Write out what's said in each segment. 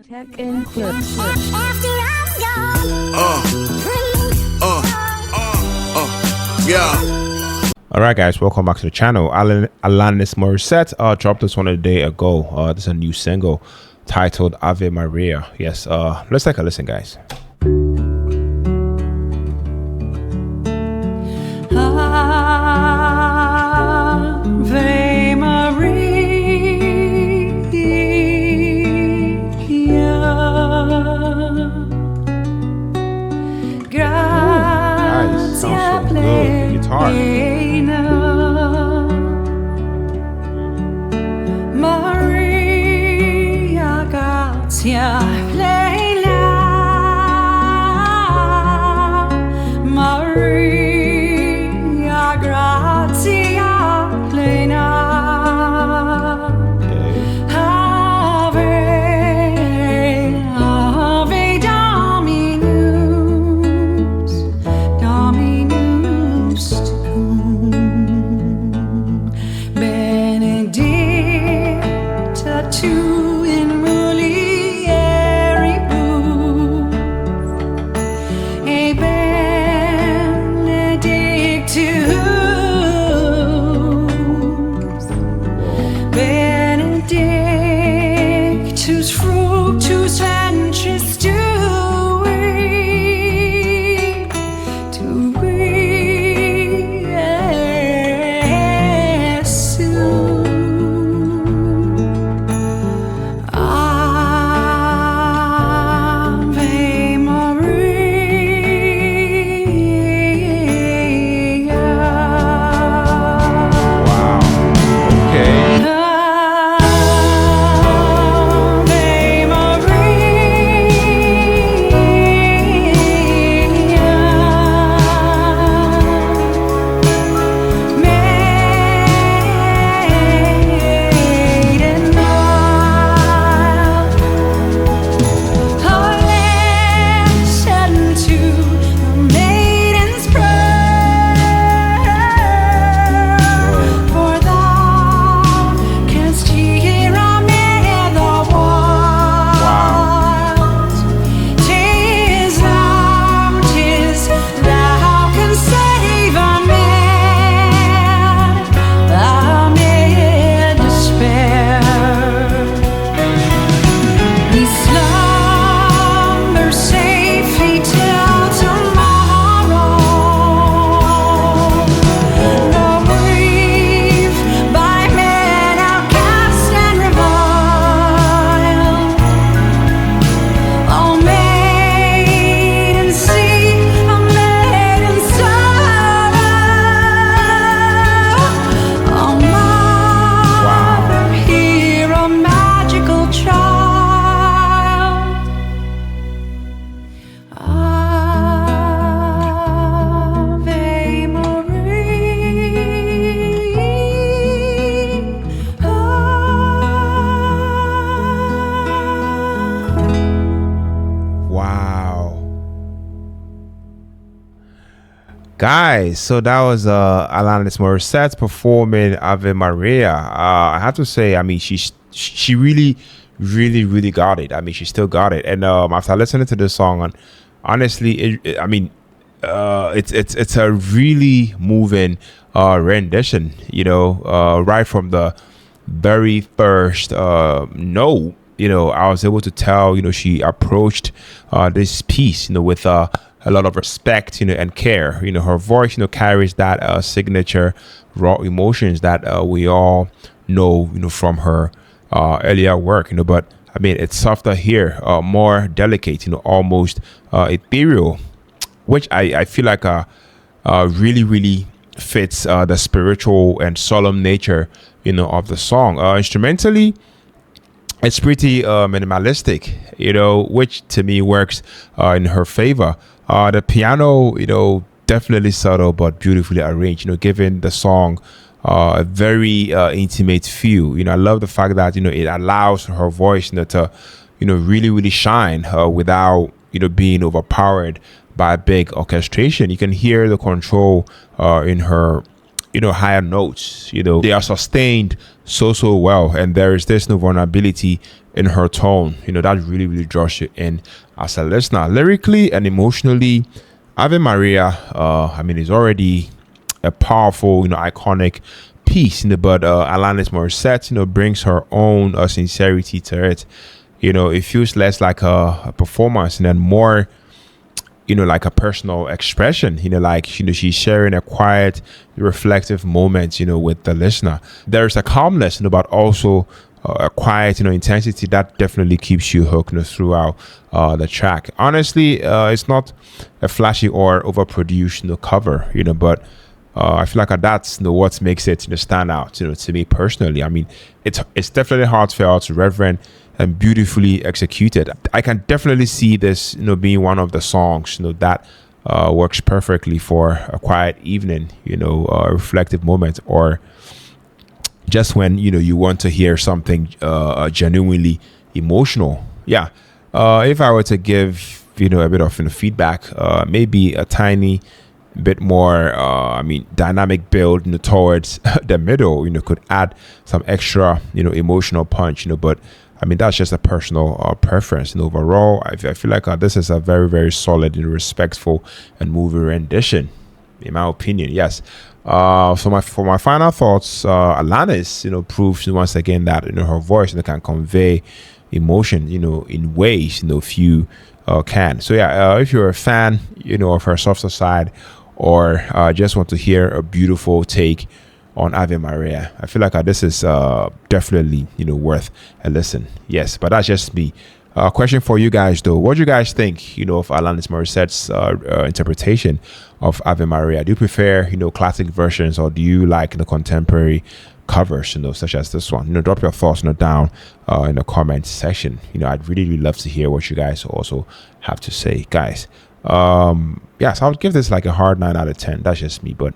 Tech and clips. Yeah. Alright guys, welcome back to the channel. Alanis Morissette dropped this one a day ago. This is a new single titled Ave Maria. Yes, let's take a listen, guys. Ave Maria. Nice, sounds so good. Guitar. Maria Grazia plena. Maria Grazia plena. Ave, Ave Dominus, Dominus tecum, benedicta tu in mulieribus, e benedictus fructus ventris tui, Iesu. Ave Maria. Okay. Ave Maria. Maiden Isle, listen to the maiden's prayer, for thou canst hear amid the wilds. 'Tis thou canst save a man amid despair. We slumber safely till tomorrow. Though we've by men outcast and reviled, oh maiden sea, oh maiden sorrow, oh mother, hear a magical child. Ave Maria. Wow. Guys, so that was Alanis Morissette performing Ave Maria. I have to say, I mean, she really got it. I mean, she still got it. And after listening to this song, and honestly, it's a really moving rendition. You know, right from the very first note, you know, I was able to tell, you know, she approached this piece, you know, with a lot of respect, you know, and care. You know, her voice, you know, carries that signature raw emotions that we all know, you know, from her earlier work, you know. But I mean, it's softer here, more delicate, you know, almost ethereal, which I feel like really fits the spiritual and solemn nature, you know, of the song. Instrumentally, it's pretty minimalistic, you know, which to me works in her favor. The piano, you know, definitely subtle but beautifully arranged, you know, giving the song a very intimate feel. You know, I love the fact that, you know, it allows her voice, you know, to, you know, really shine without, you know, being overpowered by big orchestration. You can hear the control in her higher notes. They are sustained so well, and there's no vulnerability in her tone. That really draws you in as a listener. Lyrically and emotionally, Ave Maria, is already a powerful, iconic piece. But Alanis Morissette, brings her own sincerity to it. It feels less like a performance and then more, like a personal expression. She's sharing a quiet, reflective moment, with the listener. There's a calmness, but also a quiet, intensity that definitely keeps you hooked, throughout the track. Honestly, it's not a flashy or overproduced, cover, but I feel like that's what makes it stand out, to me personally. It's definitely heartfelt, reverent, and beautifully executed. I can definitely see this, being one of the songs, that works perfectly for a quiet evening, a reflective moment, or just when you want to hear something genuinely emotional. Yeah. If I were to give a bit of feedback, maybe a tiny bit more dynamic build towards the middle could add some extra emotional punch, but that's just a personal preference. And overall, I feel like this is a very, very solid and respectful and moving rendition, in my opinion. Yes. So for my final thoughts, Alanis, proves once again that her voice can convey emotion, in ways few can. So yeah, if you're a fan, of her softer side, or just want to hear a beautiful take on Ave Maria, I feel like this is definitely worth a listen. Yes, but that's just me. Question for you guys though: what do you guys think of Alanis Morissette's interpretation of Ave Maria? Do you prefer classic versions, or do you like the contemporary covers such as this one? Drop your thoughts down in the comment section. I'd really love to hear what you guys also have to say, guys. Yeah, so I would give this like a hard 9 out of 10. That's just me, but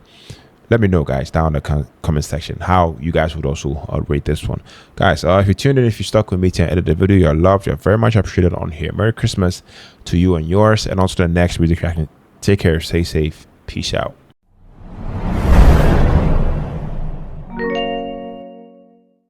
let me know, guys, down in the comment section how you guys would also rate this one, guys. If you tuned in, if you stuck with me to edit the video, you're loved, you're very much appreciated on here. Merry Christmas to you and yours, and also the next music track. Take care, stay safe, peace out.